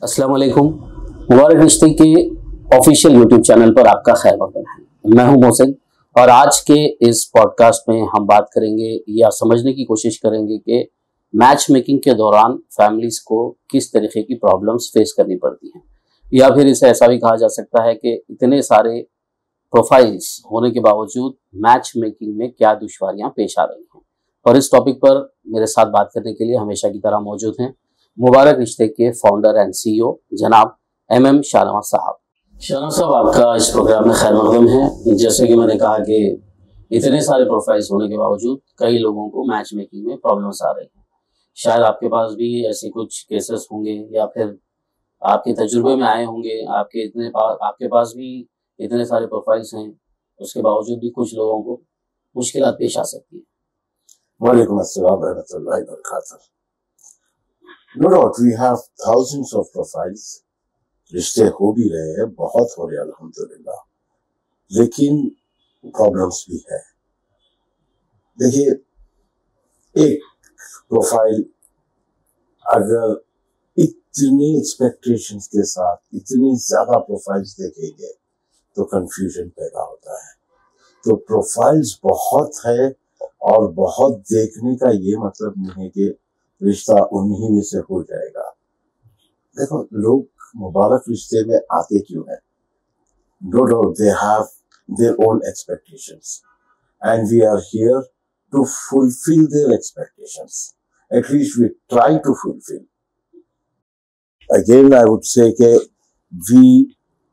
अस्सलाम वालेकुम। मुबारक रिश्ते के ऑफिशियल यूट्यूब चैनल पर आपका खैर मकदम है। मैं हूं मोहसिन और आज के इस पॉडकास्ट में हम बात करेंगे या समझने की कोशिश करेंगे कि मैच मेकिंग के दौरान फैमिलीज को किस तरीके की प्रॉब्लम्स फेस करनी पड़ती हैं, या फिर इसे ऐसा भी कहा जा सकता है कि इतने सारे प्रोफाइल्स होने के बावजूद मैच मेकिंग में क्या दुश्वारियां पेश आ रही हैं। और इस टॉपिक पर मेरे साथ बात करने के लिए हमेशा की तरह मौजूद हैं मुबारक रिश्ते के फाउंडर एंड सीईओ जनाब MM शाहनवाज साहब। शाहनवाज साहब, आपका इस प्रोग्राम में खैर मकदम है। जैसे कि मैंने कहा कि इतने सारे प्रोफाइल्स होने के बावजूद कई लोगों को मैच मेकिंग में प्रॉब्लम्स आ रही हैं। शायद आपके पास भी ऐसे कुछ केसेस होंगे या फिर आपके तजुर्बे में आए होंगे। आपके पास भी इतने सारे प्रोफाइल्स हैं, उसके बावजूद भी कुछ लोगों को मुश्किलात पेश आ सकती है। वालेकुम अस्सलाम रहमतुल्लाहि व बरकातहू। No doubt we have thousands of profiles, रिश्ते हो भी रहे हैं, बहुत हो रहे अल्हम्दुलिल्लाह, लेकिन प्रॉब्लम्स भी है। देखिए, एक प्रोफाइल अगर इतनी एक्सपेक्टेशंस के साथ इतनी ज्यादा प्रोफाइल्स देखेंगे तो कंफ्यूजन पैदा होता है। तो प्रोफाइल्स बहुत है और बहुत देखने का ये मतलब नहीं है कि रिश्ता उन्हीं में से हो जाएगा। देखो, लोग मुबारक रिश्ते में आते क्यों हैं? No doubt they have their own expectations and we are here to fulfil their expectations. At least we try to fulfil. Again I would say कि we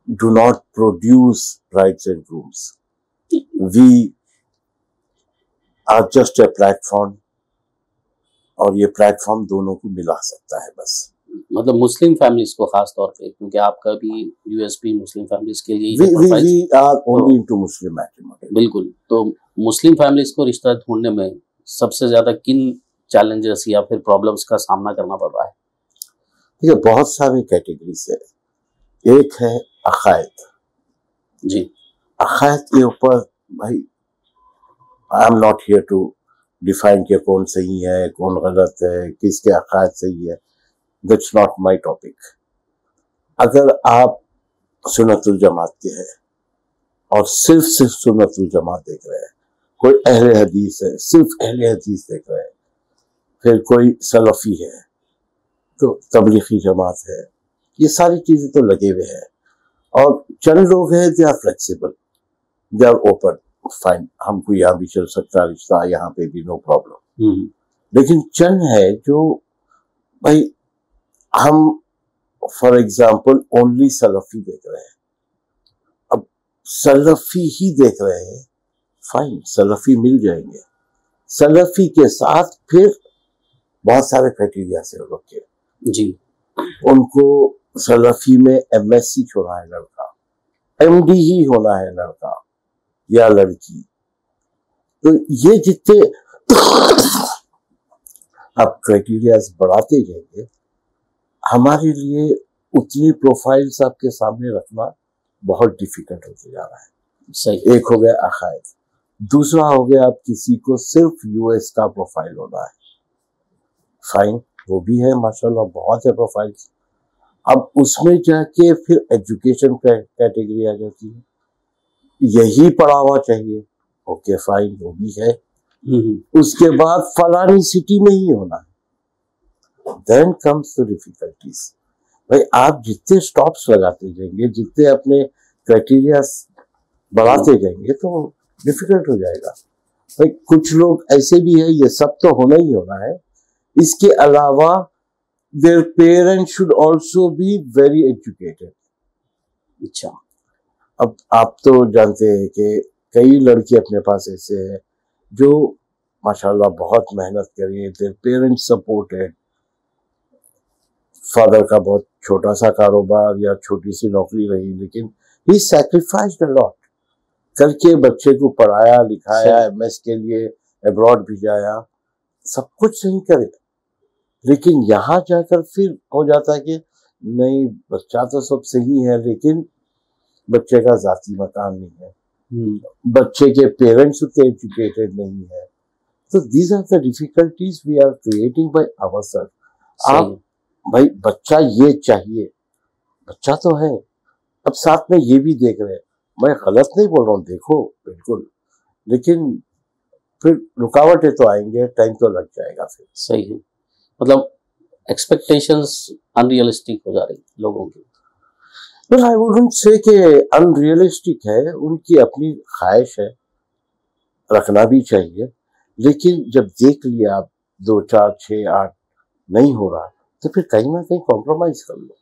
do not produce brides and grooms, we are just a platform, और ये platform दोनों को मिला सकता है बस। मतलब मुस्लिम फैमिलीज को खास तौर पे, क्योंकि आपका भी यूएसपी मुस्लिम फैमिलीज के लिए we are only into Muslim matrimony. बिल्कुल। तो मुस्लिम फैमिलीज को रिश्ता ढूंढने में सबसे ज्यादा किन चैलेंजेस या फिर प्रॉब्लम्स का सामना करना पड़ रहा है? देखिए, बहुत सारी कैटेगरीज है। एक है अकायद। जी, अकायद के ऊपर भाई I am not here to define कि कौन सही है कौन गलत है, किसके अकायद सही है। That's not my topic. अगर आप सुन्नतुल जमात के हैं और सिर्फ सुन्नतुल जमात देख रहे हैं, कोई अहले हदीस है सिर्फ अहले हदीस देख रहे हैं, फिर कोई सलफी है तो तबलीगी जमात है, ये सारी चीजें तो लगे हुए हैं। और चंद लोग हैं they are flexible, they are open, fine, हमको यहाँ भी चल सकता है रिश्ता, यहाँ पे भी नो प्रॉब्लम। लेकिन चंद है जो भाई हम फॉर एग्जाम्पल ओनली सलफी देख रहे हैं। अब सलफी ही देख रहे हैं, फाइन, सलफी मिल जाएंगे। सलफी के साथ फिर बहुत सारे क्राइटेरिया से रखे जी, उनको सलफी में MSc होना है लड़का, MD ही होना है लड़का या लड़की। तो ये जितने आप क्राइटेरिया बढ़ाते जाएंगे, हमारे लिए उतनी प्रोफाइल्स आपके सामने रखना बहुत डिफिकल्ट होते जा रहा है। सही। एक हो गया अकायद, दूसरा हो गया आप किसी को सिर्फ US का प्रोफाइल होना है, फाइन, वो भी है माशाल्लाह, बहुत है प्रोफाइल्स। अब उसमें जाके फिर एजुकेशन कैटेगरी आ जाती है, यही पढ़ा हुआ चाहिए, ओके फाइन, वो भी है। उसके बाद फलानी सिटी में ही होना है। Then comes the difficulties. भाई, आप जितने स्टॉप्स लगाते जाएंगे, जितने अपने क्राइटेरिया बढ़ाते जाएंगे तो डिफिकल्ट हो जाएगा। भाई, कुछ लोग ऐसे भी है, ये सब तो होना ही होना है, इसके अलावा their parents should also be very educated. अच्छा, अब आप तो जानते हैं कि कई लड़के अपने पास ऐसे हैं जो माशाल्लाह बहुत मेहनत करिए, देयर पेरेंट्स सपोर्टेड, फादर का बहुत छोटा सा कारोबार या छोटी सी नौकरी रही, लेकिन ही सैक्रिफाइस्ड अ लॉट करके बच्चे को पढ़ाया लिखाया, MS के लिए अब्रॉड भिजाया, सब कुछ सही करे। लेकिन यहाँ जाकर फिर हो जाता है कि नहीं, बच्चा तो सब सही है लेकिन बच्चे का जाती मकान नहीं है, बच्चे के पेरेंट्स उतने एजुकेटेड नहीं है। तो these are the difficulties we are creating by ourselves. आप भाई बच्चा ये चाहिए, बच्चा तो है, अब साथ में ये भी देख रहे हैं। मैं गलत नहीं बोल रहा हूँ, देखो बिल्कुल, लेकिन फिर रुकावटें तो आएंगे, टाइम तो लग जाएगा फिर। सही है, मतलब एक्सपेक्टेशंस अनरियलिस्टिक हो जा रही लोगों की। Well, I wouldn't say कि अनरियलिस्टिक है, उनकी अपनी ख्वाहिश है, रखना भी चाहिए, लेकिन जब देख लिया आप 2, 4, 6, 8 नहीं हो रहा, तो फिर कहीं ना कहीं कॉम्प्रोमाइज कर लो।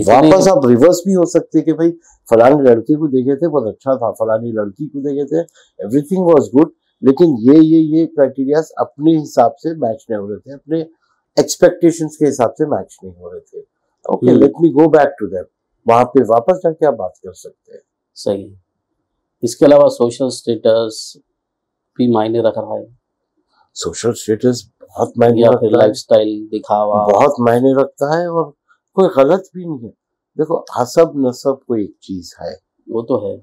वापस आप रिवर्स भी हो सकते कि भाई फलानी लड़के को देखे थे बहुत अच्छा था, फलानी लड़की को देखे थे एवरीथिंग वाज गुड, लेकिन ये क्राइटेरिया अपने हिसाब से मैच नहीं हो रहे थे, अपने एक्सपेक्टेशंस के हिसाब से मैच नहीं हो रहे थे। Okay, let me go back to them, वहां पे वापस जाके आप बात कर सकते हैं। सही है। इसके अलावा सोशल स्टेटस भी मायने रख रहा है। सोशल स्टेटस बहुत मायने या रखता फिर है, लाइफस्टाइल दिखावा बहुत मायने रखता है, और कोई गलत भी नहीं है। देखो हसब नसब कोई एक चीज है, वो तो है,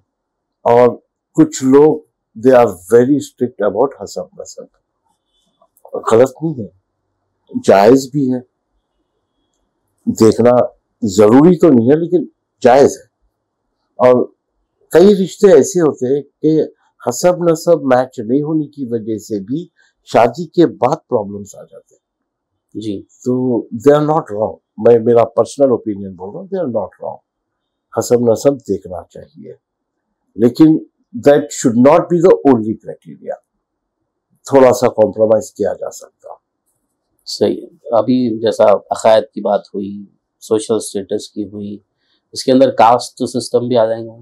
और कुछ लोग they are very strict about हसब नसब, गलत नहीं है, जायज भी है, देखना जरूरी तो नहीं है लेकिन जायज है। और कई रिश्ते ऐसे होते हैं कि हसब नसब मैच नहीं होने की वजह से भी शादी के बाद प्रॉब्लम्स आ जाते हैं जी। तो दे आर नॉट रॉन्ग, मैं मेरा पर्सनल ओपिनियन बोल रहा हूँ, दे आर नॉट रॉन्ग, हसब नसब देखना चाहिए, लेकिन that should not be the only criteria, थोड़ा सा कॉम्प्रोमाइज किया जा सकता। सही है। अभी जैसा अकायद की बात हुई, सोशल स्टेटस की हुई, इसके अंदर कास्ट सिस्टम भी आ जाएगा।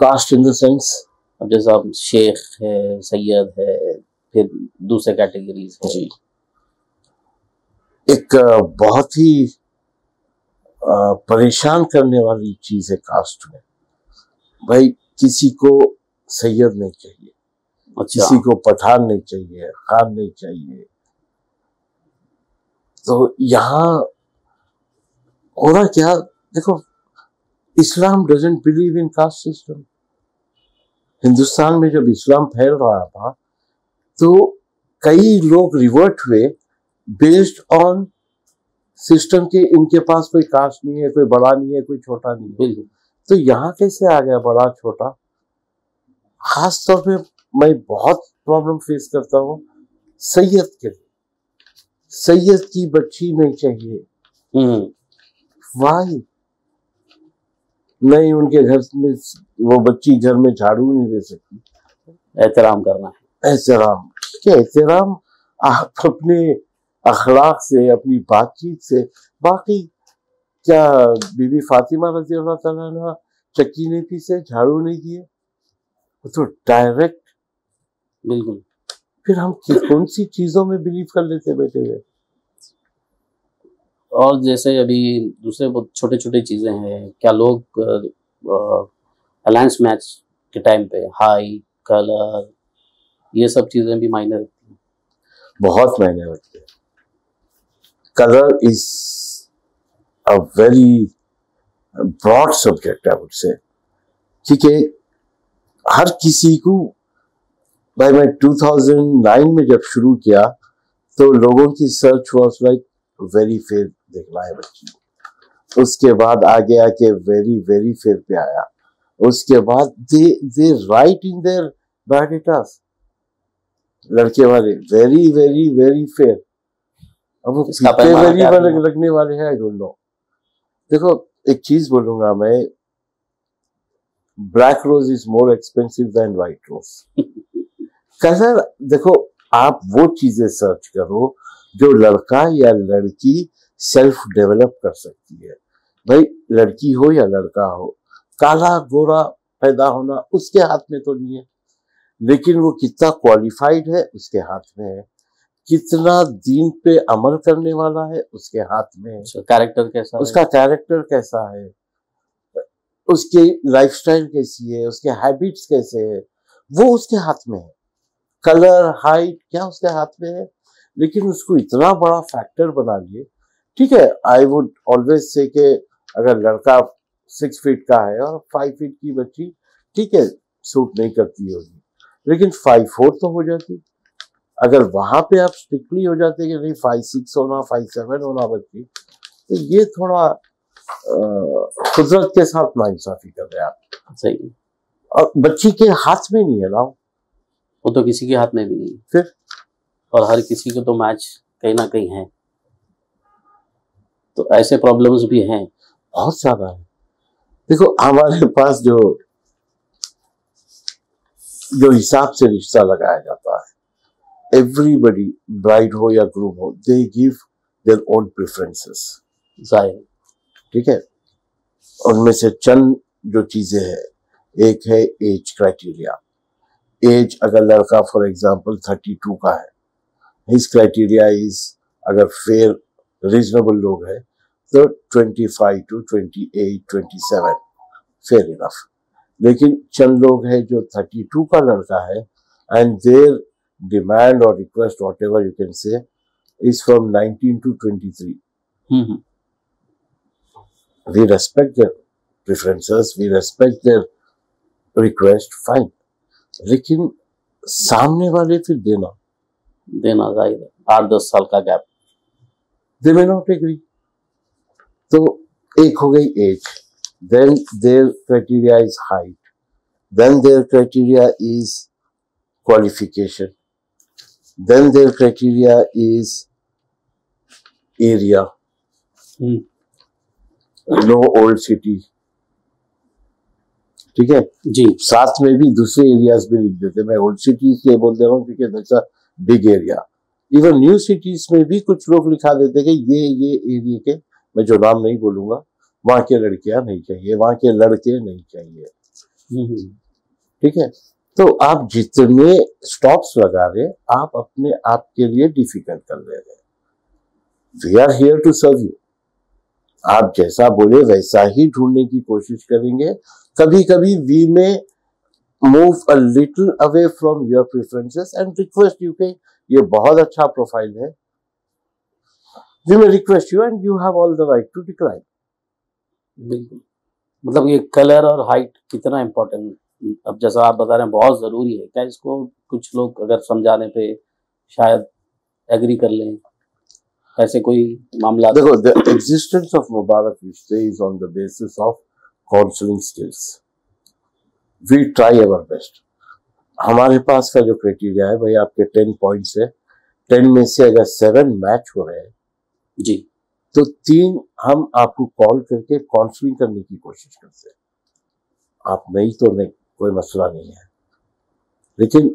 कास्ट इन द सेंस, अब जैसा शेख है, सैयद है, फिर दूसरे कैटेगरीज है। जी, एक बहुत ही परेशान करने वाली चीज है कास्ट में। भाई किसी को सैयद नहीं चाहिए, अच्छा। किसी को पठान नहीं चाहिए, खान नहीं चाहिए, तो यहाँ होना क्या, देखो Islam doesn't believe in caste system. Hindustan में जब इस्लाम फैल रहा था तो कई लोग रिवर्ट हुए बेस्ड ऑन सिस्टम के, इनके पास कोई कास्ट नहीं है, कोई बड़ा नहीं है, कोई छोटा नहीं है, तो यहाँ कैसे आ गया बड़ा छोटा। खास तौर पे मैं बहुत प्रॉब्लम फेस करता हूँ सैयद के लिए, सैयद की बच्ची नहीं चाहिए, वाई नहीं, उनके घर में वो बच्ची घर में झाड़ू नहीं दे सकती, एहतराम करना है। एहतराम, ठीक है, एहतराम आप अपने अखलाक से, अपनी बातचीत से, बाकी क्या बीबी फातिमा रजी अल्लाह ताला अन्हा चक्की नहीं पीसे, झाड़ू नहीं दिए, वो तो डायरेक्ट, बिल्कुल। फिर हम कौन सी चीजों में बिलीव कर लेते बैठे हुए। और जैसे अभी दूसरे बहुत छोटे छोटे चीजें हैं, क्या लोग अलायंस मैच के टाइम पे हाइट, कलर, ये सब चीजें भी मायने रखती हैं। बहुत मायने रखते हैं। Colour is a very broad subject I would say, ठीक है, हर किसी को। भाई मैं 2009 में जब शुरू किया तो लोगों की search was like very fair देखना है बच्ची, उसके बाद आगे आके वेरी वेरी फेयर पे आया, उसके बाद दे राइट इन देयर बायोडाटास लड़के वाले वेरी वेरी वेरी फेयर। अब वो कितने वेरी लगने वाले हैं आई डोंट नो। देखो एक चीज बोलूंगा मैं, black rose is more expensive than white rose. Colour देखो, आप वो चीजें सर्च करो जो लड़का या लड़की सेल्फ डेवलप कर सकती है। भाई लड़की हो या लड़का हो, काला गोरा पैदा होना उसके हाथ में तो नहीं है, लेकिन वो कितना क्वालिफाइड है उसके हाथ में है, कितना दीन पे अमल करने वाला है उसके हाथ में है, कैरेक्टर कैसा उसका कैरेक्टर कैसा है, उसकी लाइफस्टाइल कैसी है, उसके हैबिट्स कैसे है, वो उसके हाथ में है। कलर हाइट क्या उसके हाथ में है, लेकिन उसको इतना बड़ा फैक्टर बना लिए। ठीक है, आई वुड ऑलवेज से कि अगर लड़का 6 फीट का है और 5 फीट की बच्ची, ठीक है सूट नहीं करती होगी, लेकिन 5'4" तो हो जाती, अगर वहां पे आप स्ट्रिक्टली हो जाते कि नहीं 5'6" होना, 5'7" होना बच्ची, तो ये थोड़ा कुदरत के साथ नाइंसाफी कर रहे हैं आप। सही। और बच्ची के हाथ में नहीं है ना, वो तो किसी के हाथ में भी नहीं है फिर, और हर किसी को तो मैच कहीं ना कहीं है, तो ऐसे प्रॉब्लम्स भी हैं। बहुत ज्यादा है। देखो हमारे पास जो हिसाब से रिश्ता लगाया जाता है, एवरीबडी, ब्राइड हो या ग्रूम हो, they give their own preferences, जाहिर। ठीक है। उनमें से चंद जो चीजें हैं, एक है एज क्राइटेरिया। एज अगर लड़का फॉर एग्जांपल 32 का है, हिज क्राइटेरिया इज, अगर फेयर रीजनेबल लोग है तो 25 to 28, 27 फेयर इनफ। लेकिन चंद लोग हैं जो 32 का लड़का है एंड देयर डिमांड और request what ever you can say is from 19 to 23। We respect their preferences, we respect their request, fine। लेकिन सामने वाले फिर देना जाहिर है, 8-10 साल का gap, they may not agree। तो एक हो गई as, then their criteria is height, then their criteria is qualification, then their criteria is area, no old city, ठीक है जी। साथ में भी दूसरे एरियाज भी लिख देते। मैं ओल्ड सिटी इसलिए बोल दे रहा हूँ क्योंकि that's a big area. Even new cities में भी कुछ लोग लिखा देते कि ये एरिया के, मैं जो नाम नहीं बोलूंगा, वहां के लड़कियां नहीं चाहिए, वहां के लड़के नहीं चाहिए, ठीक है। तो आप जितने स्टॉप्स लगा रहे, आप अपने आप के लिए डिफिकल्ट कर ले रहे। We are here to serve you. आप जैसा बोले वैसा ही ढूंढने की कोशिश करेंगे। कभी कभी we may move a little away from your preferences and request you के ये बहुत अच्छा प्रोफाइल है, we may request you and you have all the right to decline. बिल्कुल, मतलब ये कलर और हाइट कितना इम्पोर्टेंट, अब जैसा आप बता रहे हैं बहुत जरूरी है क्या? इसको कुछ लोग अगर समझाने पे शायद एग्री कर लें, ऐसे कोई मामला? देखो, द एग्जिस्टेंस ऑफ मुबारक रिश्ते is on the basis of counselling skills. We try our best. हमारे पास का जो क्राइटेरिया है भाई, आपके 10 पॉइंट्स है, 10 में से अगर 7 मैच हो रहे हैं जी, तो 3 हम आपको कॉल करके काउंसलिंग करने की कोशिश करते हैं। आप नहीं तो नहीं, कोई मसला नहीं है, लेकिन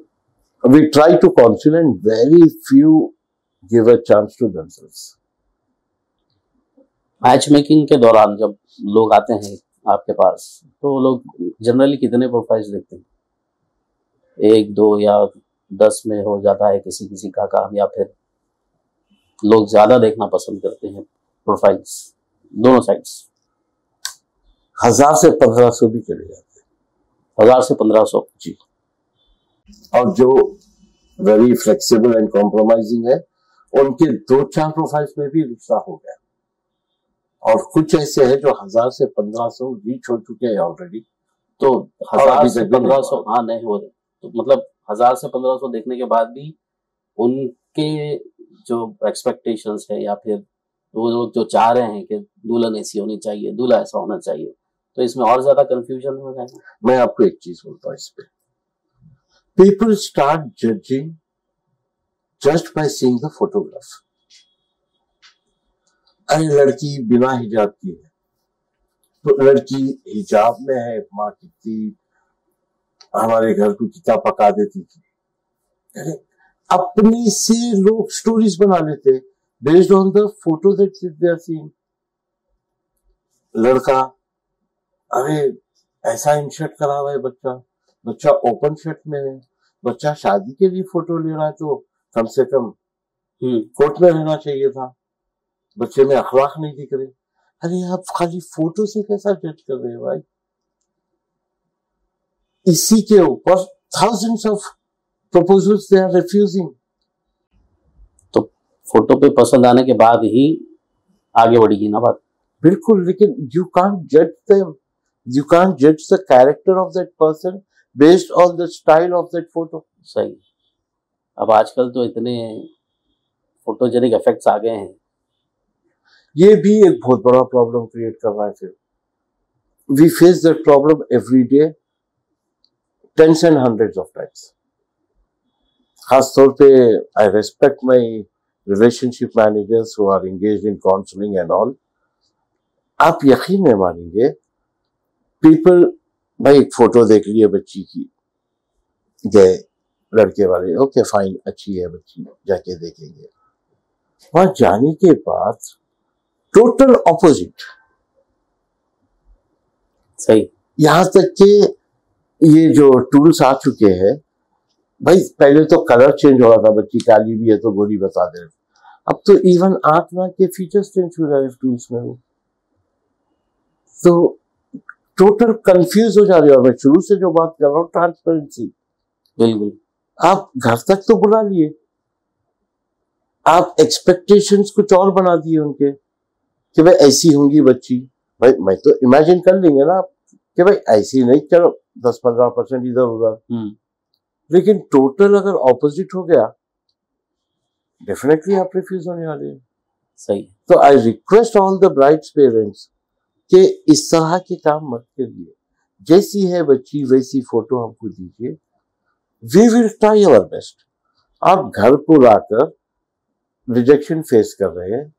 we try to counsel and very few give a chance to themselves. Match making के दौरान जब लोग आते हैं आपके पास, तो लोग जनरली कितने प्रोफाइल्स देखते हैं? 1, 2 या 10 में हो जाता है किसी किसी का काम, या फिर लोग ज्यादा देखना पसंद करते हैं प्रोफाइल्स दोनों साइड्स? 1000 से 1500 भी चले जाते हैं। 1000 से 1500 जी। और जो वेरी फ्लेक्सिबल एंड कॉम्प्रोमाइजिंग है, उनके 2-4 प्रोफाइल्स में भी रिश्ता हो गया। और कुछ ऐसे हैं जो 1000 से 1500 रीच हो चुके हैं ऑलरेडी। तो 1000 से 1500 हाँ नहीं हो रहे, तो मतलब 1000 से 1500 देखने के बाद भी उनके जो एक्सपेक्टेशंस है, या फिर वो लोग जो चाह रहे हैं कि दुल्हन ऐसी होनी चाहिए, दूल्हा ऐसा होना चाहिए, तो इसमें और ज्यादा कंफ्यूजन हो जाएगा। मैं आपको एक चीज बोलता हूँ इस पे, people start judging just by seeing the photograph. अरे लड़की बिना हिजाब की है, तो लड़की हिजाब में है, माँ कितनी हमारे घर को कितना पका देती थी। अरे अपने से लोग स्टोरीज बना लेते based on the photo that they are seeing. लड़का, अरे ऐसा इन शर्ट करा हुआ है बच्चा ओपन शर्ट में है, बच्चा शादी के लिए फोटो ले रहा है, तो कम से कम कोर्ट में रहना चाहिए था, बच्चे में अखलाक नहीं दिख रहे। अरे आप खाली फोटो से कैसा जज कर रहे हैं भाई? इसी के ऊपर thousands of proposals they are refusing। तो फोटो पे पसंद आने के बाद ही आगे बढ़ेगी ना बात? बिल्कुल, लेकिन you can't judge them, you can't judge the character of that person based on the style of that photo। सही। अब आजकल तो इतने फोटोजेनिक इफेक्ट्स आ गए हैं। ये भी एक बहुत बड़ा प्रॉब्लम क्रिएट कर रहा है। फिर we face that problem every day, tens and hundreds of times. खास तौर पे I respect my relationship managers who are engaged in counselling and all. आप यकीन नहीं मानेंगे, पीपल, भाई एक फोटो देख ली है बच्ची की, गए लड़के वाले, ओके फाइन, अच्छी है बच्ची, जाके देखेंगे। वहां जाने के बाद टोटल ऑपोजिट। सही। यहां तक कि ये जो टूल्स आ चुके हैं, भाई पहले तो कलर चेंज हो रहा था, बच्ची काली भी है तो गोरी बता दे, अब तो इवन आंख नाक के फीचर्स चेंज हो रहे हैं टूल्स में। वो तो टोटल कंफ्यूज हो जा रही है। और मैं शुरू से जो बात कर रहा हूँ, ट्रांसपेरेंसी। बिल्कुल। आप घर तक तो बुला लिए, आप एक्सपेक्टेशंस कुछ और बना दिए उनके कि भाई ऐसी होंगी बच्ची। भाई मैं तो इमेजिन कर लेंगे ना कि भाई ऐसी नहीं, चलो 10-15% इधर उधर, लेकिन टोटल अगर ऑपोजिट हो गया, डेफिनेटली आप रिफ्यूज होने वाले हैं। सही। तो I request all the brides parents कि इस तरह के काम मत करिए। जैसी है बच्ची वैसी फोटो हमको दीजिए, we will try our best. आप घर को लाकर रिजेक्शन फेस कर रहे हैं,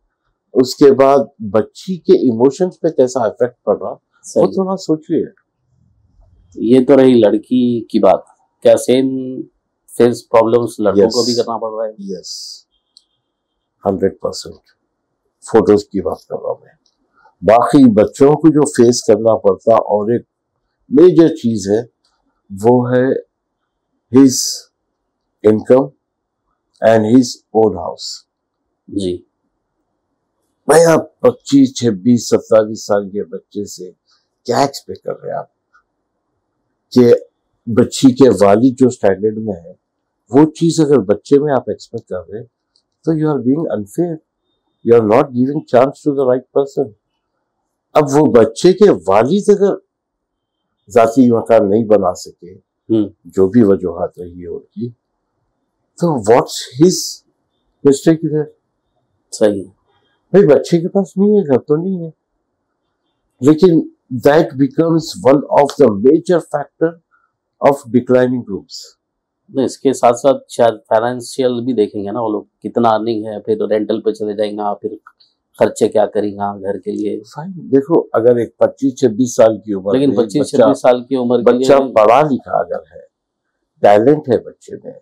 उसके बाद बच्ची के इमोशंस पे कैसा इफेक्ट पड़ रहा, वो थोड़ा सोचिए। ये तो रही लड़की की बात, क्या सेम फेस प्रॉब्लम्स लड़कों को भी करना पड़ रहा है? यस, 100% फोटोज की बात कर रहा हूं मैं। बाकी बच्चों को जो फेस करना पड़ता, और एक मेजर चीज है, वो है his income and his own house. जी। भाई आप 25, 26, 27 साल के बच्चे से क्या एक्सपेक्ट कर रहे हैं आप कि बच्ची के वालिद जो स्टैंडर्ड में है, वो चीज अगर बच्चे में आप एक्सपेक्ट कर रहे हैं, तो you are being unfair, you are not giving chance to the right person. अब वो बच्चे के वालिद अगर जाती मकान नहीं बना सके, जो भी वजूहात रही है उनकी, तो व्हाट्स हिज मिस्टेक इधर? सही। भाई बच्चे के पास नहीं है, घर तो नहीं है, लेकिन that becomes one of the major factor of declining groups. इसके साथ साथ शायद फाइनेंशियल भी देखेंगे ना वो लोग, कितना अर्निंग है, फिर रेंटल पे चले जाएंगे, फिर खर्चे क्या करेंगे घर के लिए। फाइन, देखो अगर एक 25-26 साल की उम्र, लेकिन 25-26 साल की उम्र के बच्चा पढ़ा लिखा अगर है, टैलेंट है बच्चे में,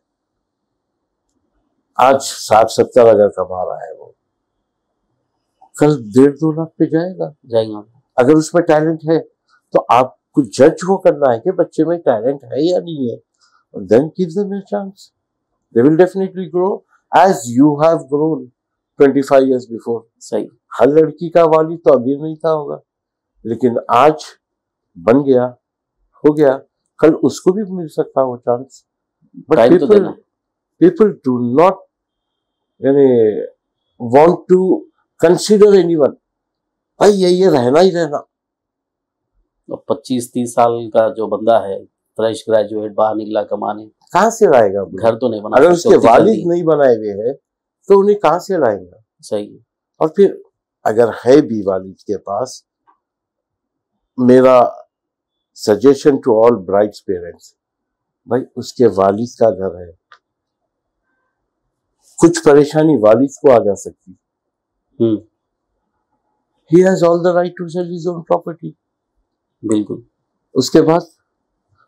आज 60-70 अगर कमा रहा है, वो कल 1.5-2 लाख पे जाएगा। अगर उसमें टैलेंट है, तो आपको जज वो करना है कि बच्चे में टैलेंट है या नहीं है, then give them a chance. They will definitely grow as you have grown 25 years before. सही। हर लड़की का वालिद तो अमीर नहीं था होगा, लेकिन आज बन गया, हो गया, कल उसको भी मिल सकता वो chance. But people do not want to consider anyone. भाई ये रहना ही रहना। 25-30 साल का जो बंदा है, फ्रेश ग्रेजुएट, बाहर निकला कमाने, कहाँ से लाएगा? घर तो नहीं बना, अगर उसके वालिद नहीं बनाए हुए हैं, तो उन्हें कहाँ से लाएगा? सही। और फिर अगर है भी वालिद के पास, मेरा suggestion to all brides parents, भाई उसके वालिद का घर है, कुछ परेशानी वालिद को आ जा सकती, he has all the right to sell his own property. बिल्कुल। उसके बाद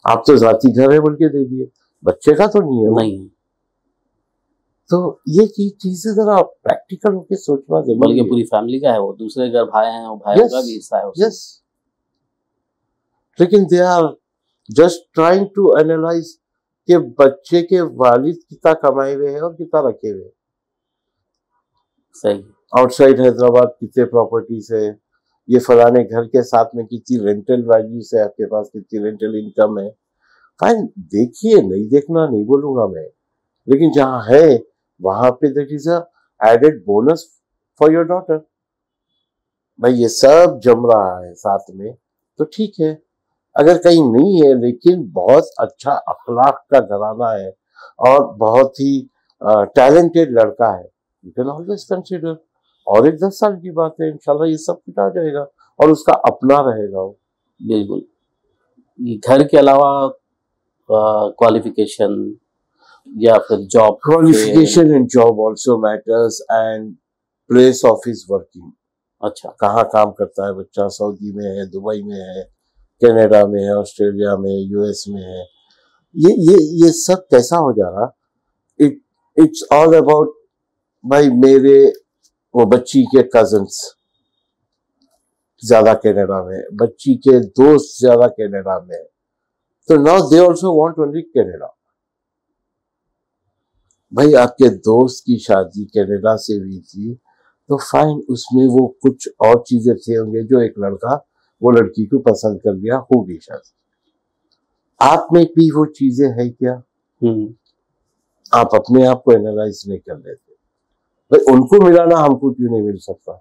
आप तो जाती घर है बोल के दे दिए, बच्चे का तो नहीं है। नहीं। तो ये चीजें जरा प्रैक्टिकल होके सोचना जरूरी है। बल्कि पूरी फैमिली का है, वो दूसरे घर भाई हैं, वो भाइयों का भी हिस्सा है। यस, लेकिन they are just trying to analyse कि बच्चे के वालिद कितना कमाए हुए हैं और कितना रखे हुए हैं। सही। आउटसाइड हैदराबाद कितने प्रॉपर्टीज है, ये फलाने घर के साथ में कितनी रेंटल वैल्यूज है, आपके पास कितनी रेंटल इनकम है। फाइन, देखिए, नहीं देखना नहीं बोलूंगा मैं, लेकिन जहां है वहां पे that is a added bonus for your daughter. भाई ये सब जम रहा है साथ में तो ठीक है। अगर कहीं नहीं है, लेकिन बहुत अच्छा अखलाक का घराना है और बहुत ही टैलेंटेड लड़का है, यू कैन ऑलवेज कंसिडर। और एक 10 साल की बात है, इंशाल्लाह ये सब कुछ आ जाएगा और उसका अपना रहेगा वो। बिल्कुल। ये घर के अलावा क्वालिफिकेशन या फिर job, qualification and job also matters and place of his working. अच्छा, कहाँ काम करता है बच्चा, सऊदी में है, दुबई में है, कनाडा में है, ऑस्ट्रेलिया में, यूएस में है, ये सब कैसा हो जा रहा। इट्स ऑल अबाउट भाई मेरे वो बच्ची के कजन्स ज्यादा कनाडा में, बच्ची के दोस्त ज्यादा कनाडा में, तो now they also want only Canada. भाई आपके दोस्त की शादी कनाडा से हुई थी तो फाइन, उसमें वो कुछ और चीजें थे होंगे जो एक लड़का वो लड़की को पसंद कर लिया, हो गई शादी। आप में भी वो चीजें है क्या? आप अपने आप को एनालाइज नहीं कर लेते। भाई उनको मिला ना, हमको क्यों नहीं मिल सकता?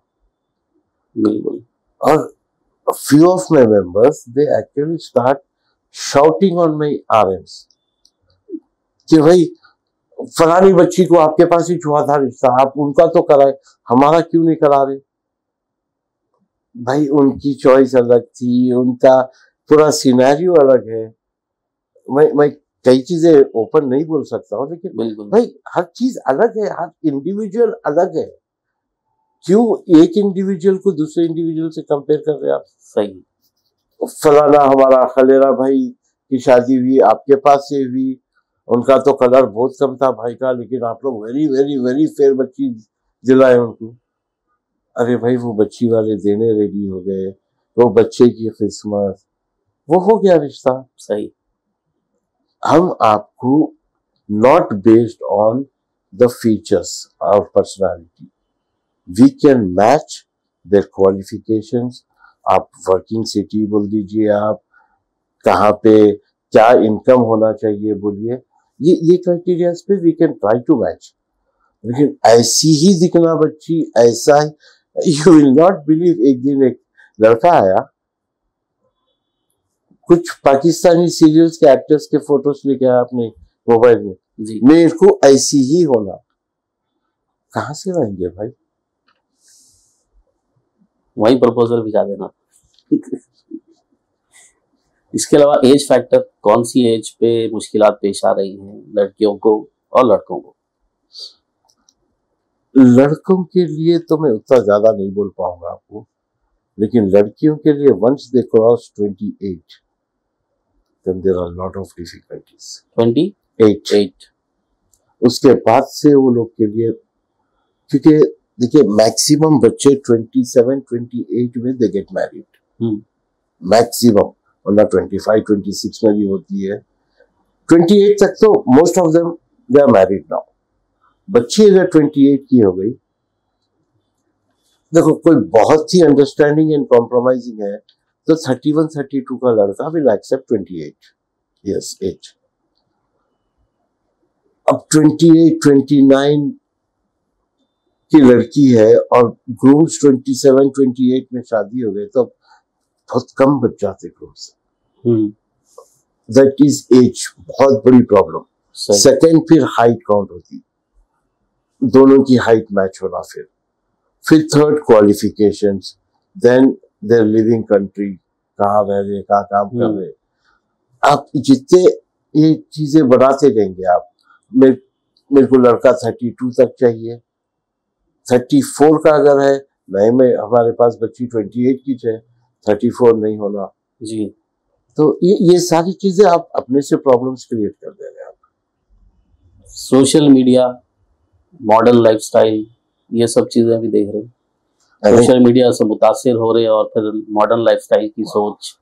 बिल्कुल। और few of my members they actually start shouting on my RMs कि भाई फलानी बच्ची को आपके पास ही छुआ था रिश्ता, आप उनका तो कराए, हमारा क्यों नहीं करा रहे? भाई उनकी चॉइस अलग थी, उनका पूरा सिनेरियो अलग है। मैं कई चीजें ओपन नहीं बोल सकता हूँ, लेकिन बिल्कुल भाई हर चीज अलग है, हर इंडिविजुअल अलग है। क्यों एक इंडिविजुअल को दूसरे इंडिविजुअल से कंपेयर कर रहे हैं आप? सही। फलाना हमारा खलेरा भाई की शादी हुई, आपके पास से हुई, उनका तो कलर बहुत कम था भाई का, लेकिन आप लोग वेरी वेरी वेरी फेयर बच्ची दिलाए उनको। अरे भाई वो बच्ची वाले देने रेडी हो गए, वो बच्चे की किस्मत, वो हो गया रिश्ता। सही। हम आपको not based on the features of personality, we can match their qualifications. आप वर्किंग सिटी बोल दीजिए, आप कहाँ पे क्या इनकम होना चाहिए बोलिए, ये क्राइटेरिया पे we can try to match. लेकिन ऐसी ही दिखना बच्ची, ऐसा ही, यू विल नॉट बिलीव, एक दिन एक लड़का आया, कुछ पाकिस्तानी सीरियल्स के एक्टर्स के फोटोज लेके आया अपने मोबाइल में जी, मेरे को ऐसी ही होना। कहाँ से लाएंगे भाई? वही प्रपोजल भिजा देना। इसके अलावा एज फैक्टर, कौन सी एज पे मुश्किलात पेश आ रही हैं लड़कियों को और लड़कों को? लड़कों के लिए तो मैं उतना ज्यादा नहीं बोल पाऊंगा आपको, लेकिन लड़कियों के लिए once they cross 28 then there are a lot of difficulties. 28 उसके बाद से वो लोग के लिए, क्योंकि देखिए मैक्सिमम बच्चे 27-28 में दे गेट मैरिड, मैक्सिमम, वरना 25-26 में भी होती है, 28 तक तो most of them they are married now. बच्ची अगर 28 की हो गई, देखो कोई बहुत ही अंडरस्टैंडिंग एंड कॉम्प्रोमाइजिंग है तो 31-32 का लड़का विल एक्सेप्ट 28 years एज। अब 28-29 की लड़की है और ग्रूम्स 27-28 में शादी हो गए तो बहुत कम बच जाते ग्रूम्स। दैट इज एज, बहुत बड़ी प्रॉब्लम। सेकेंड फिर हाइट काउंट होती, दोनों की हाइट मैच होना, फिर third qualifications, then their living country, कहाँ रह रहे, कहाँ काम कर रहे। आप जितने ये चीजें बढ़ाते जाएंगे आप, मेरे को लड़का 32 तक चाहिए, 34 का अगर है नहीं, मैं हमारे पास बच्ची 28 की है, 34 नहीं होना जी। तो ये सारी चीजें आप अपने से प्रॉब्लम्स क्रिएट कर दे रहे हैं। आप सोशल मीडिया, मॉडर्न लाइफस्टाइल, ये सब चीजें भी देख रहे हैं, सोशल मीडिया से मुतासिर हो रहे हैं और फिर मॉडर्न लाइफस्टाइल की सोच,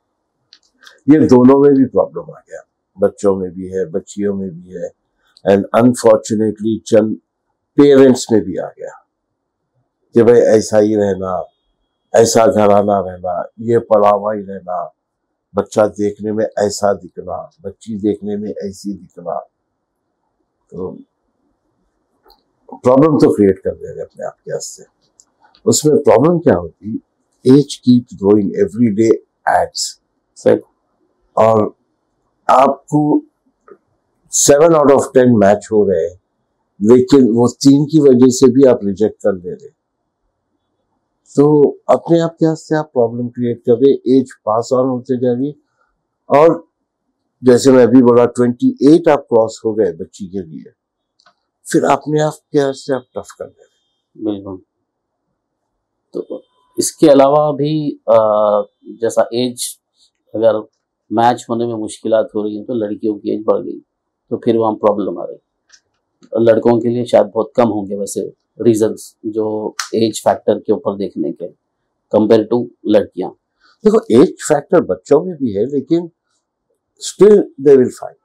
ये दोनों में भी प्रॉब्लम आ गया, बच्चों में भी है, बच्चियों में भी है, एंड अनफॉर्चुनेटली चंद पेरेंट्स में भी आ गया कि भाई ऐसा ही रहना, ऐसा घराना रहना, ये पढ़ा हुआ ही रहना, बच्चा देखने में ऐसा दिखना, बच्ची देखने में ऐसी दिखना, तो प्रॉब्लम तो क्रिएट कर दे रहे अपने आप के वास्ते। उसमें प्रॉब्लम क्या होती, age keep growing, every day adds, सही, और आपको 7 out of 10 मैच हो रहे हैं, लेकिन वो 3 की वजह से भी आप रिजेक्ट कर दे रहे, तो अपने आप के से आप प्रॉब्लम क्रिएट कर रहे। एज पास ऑन होते जा रही, और जैसे मैं अभी बोला 28 आप क्रॉस हो गए बच्ची के लिए, फिर अपने आप के से आप टफ कर दे रहे। बिल्कुल। तो इसके अलावा भी जैसा एज अगर मैच होने में मुश्किलात हो रही है तो लड़कियों की एज बढ़ गई तो फिर वहाँ प्रॉब्लम आ रही। लड़कों के लिए शायद बहुत कम होंगे वैसे रीजंस जो एज फैक्टर के ऊपर देखने के कंपेयर टू लड़कियां। देखो एज फैक्टर बच्चों में भी है, लेकिन स्टिल दे विल फाइंड,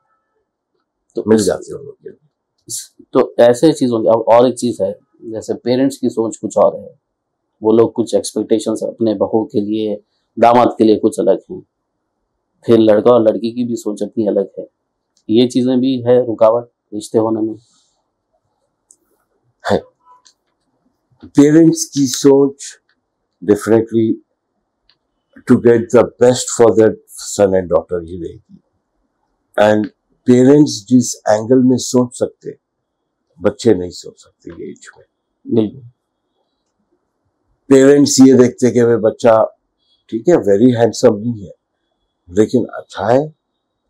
तो मिल जाते हैं उन लोग के। तो ऐसे चीज होंगे। अब और एक चीज है, जैसे पेरेंट्स की सोच कुछ और है, वो लोग कुछ एक्सपेक्टेशंस अपने बहू के लिए, दामाद के लिए कुछ अलग हैं, फिर लड़का और लड़की की भी सोच अपनी अलग है। ये चीजें भी है रुकावट रिश्ते होने में है। पेरेंट्स की सोच definitely to get the best for that son and daughter ही रहेगी, एंड पेरेंट्स जिस एंगल में सोच सकते बच्चे नहीं सोच सकते ये एज में। बिल्कुल। पेरेंट्स ये देखते कि वे बच्चा ठीक है वेरी हैंडसम नहीं है लेकिन अच्छा है,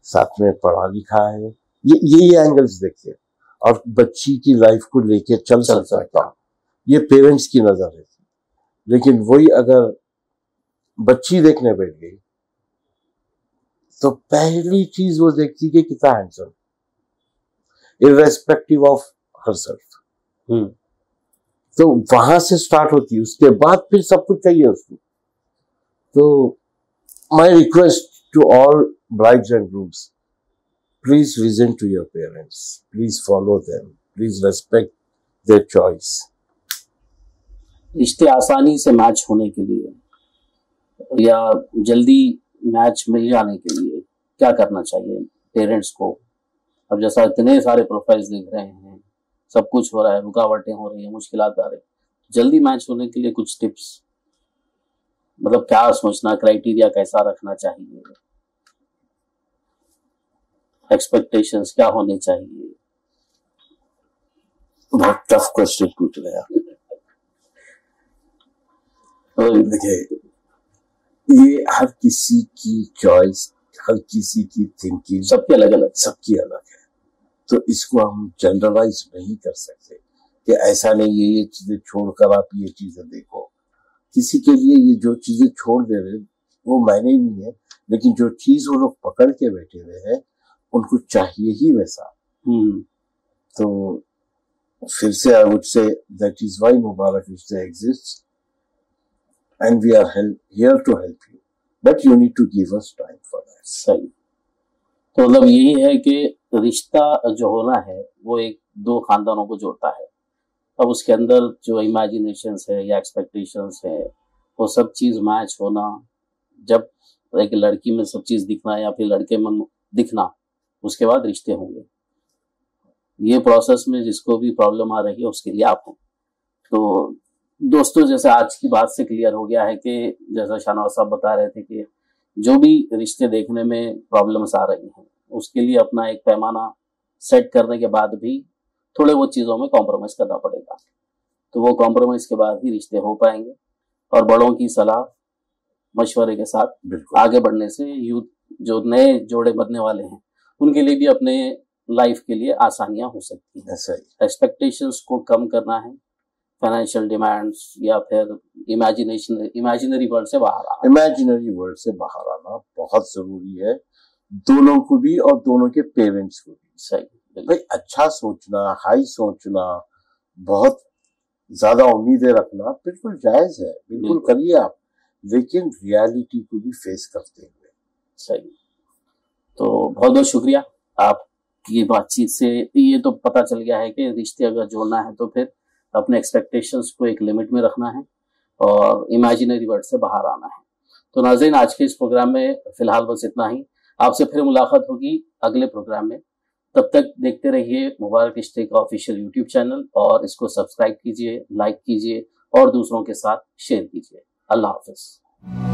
साथ में पढ़ा लिखा है, ये एंगल्स देखते हैं, और बच्ची की लाइफ को लेके चल सकता है, ये पेरेंट्स की नजर है। लेकिन वही अगर बच्ची देखने बैठ गई तो पहली चीज वो देखती कि कितना हैंडसम, इर्रेस्पेक्टिव ऑफ हरसेल्फ। तो वहां से स्टार्ट होती है, उसके बाद फिर सब कुछ चाहिए उसको। तो my request to all brides and grooms, please listen to your parents, please follow them, please respect their choice. रिश्ते आसानी से मैच होने के लिए या जल्दी मैच मिल जाने के लिए क्या करना चाहिए पेरेंट्स को? अब जैसा इतने सारे प्रोफाइल्स दिख रहे हैं, सब कुछ हो रहा है, रुकावटें हो रही है, मुश्किलात आ रही है, जल्दी मैच होने के लिए कुछ टिप्स, मतलब क्या सोचना, क्राइटेरिया कैसा रखना चाहिए, एक्सपेक्टेशंस क्या होने चाहिए? बहुत टफ क्वेश्चन पूछ रहे हैं। देखिए ये हर किसी की चॉइस, हर किसी की थिंकिंग सबकी अलग अलग है, तो इसको हम जनरलाइज नहीं कर सकते कि ऐसा नहीं है ये चीजें छोड़कर आप ये चीजें देखो। किसी के लिए ये जो चीजें छोड़ दे रहे वो मायने नहीं है, लेकिन जो चीज वो लोग पकड़ के बैठे हुए हैं उनको चाहिए ही वैसा। तो फिर से I would say that is why Mubarak Rishte exist and we are here to help you, but you need to give us time for that. सही। तो मतलब यही है कि रिश्ता जो होना है वो एक दो खानदानों को जोड़ता है। अब उसके अंदर जो इमेजिनेशंस है या एक्सपेक्टेशंस है वो सब चीज मैच होना, जब एक लड़की में सब चीज दिखना या फिर लड़के में दिखना, उसके बाद रिश्ते होंगे। ये प्रोसेस में जिसको भी प्रॉब्लम आ रही है उसके लिए आप हैं। तो दोस्तों जैसे आज की बात से क्लियर हो गया है कि जैसा शाहनवाज साहब बता रहे थे कि जो भी रिश्ते देखने में प्रॉब्लम्स आ रही हैं उसके लिए अपना एक पैमाना सेट करने के बाद भी थोड़े वो चीज़ों में कॉम्प्रोमाइज़ करना पड़ेगा। तो वो कॉम्प्रोमाइज़ के बाद ही रिश्ते हो पाएंगे, और बड़ों की सलाह मशवरे के साथ आगे बढ़ने से यूथ जो नए जोड़े बनने वाले हैं उनके लिए भी अपने लाइफ के लिए आसानियां हो सकती हैं। एक्सपेक्टेशंस को कम करना है, फाइनेंशियल डिमांड्स या फिर इमेजिनरी वर्ल्ड से बाहर आना बहुत जरूरी है, दोनों को भी और दोनों के पेरेंट्स को भी। सही भाई अच्छा सोचना, हाई सोचना, बहुत ज्यादा उम्मीदें रखना बिल्कुल जायज है, बिल्कुल करिए आप, लेकिन रियलिटी को भी फेस करते हुए। सही। तो बहुत बहुत शुक्रिया आपकी बातचीत से ये तो पता चल गया है कि रिश्ते अगर जोड़ना है तो फिर अपने एक्सपेक्टेशंस को एक लिमिट में रखना है और इमेजिनरी वर्ल्ड से बाहर आना है। तो नाज़रीन आज के इस प्रोग्राम में फिलहाल बस इतना ही। आपसे फिर मुलाकात होगी अगले प्रोग्राम में। तब तक देखते रहिए मुबारक रिश्ते का ऑफिशियल यूट्यूब चैनल और इसको सब्सक्राइब कीजिए, लाइक कीजिए और दूसरों के साथ शेयर कीजिए। अल्लाह हाफिज।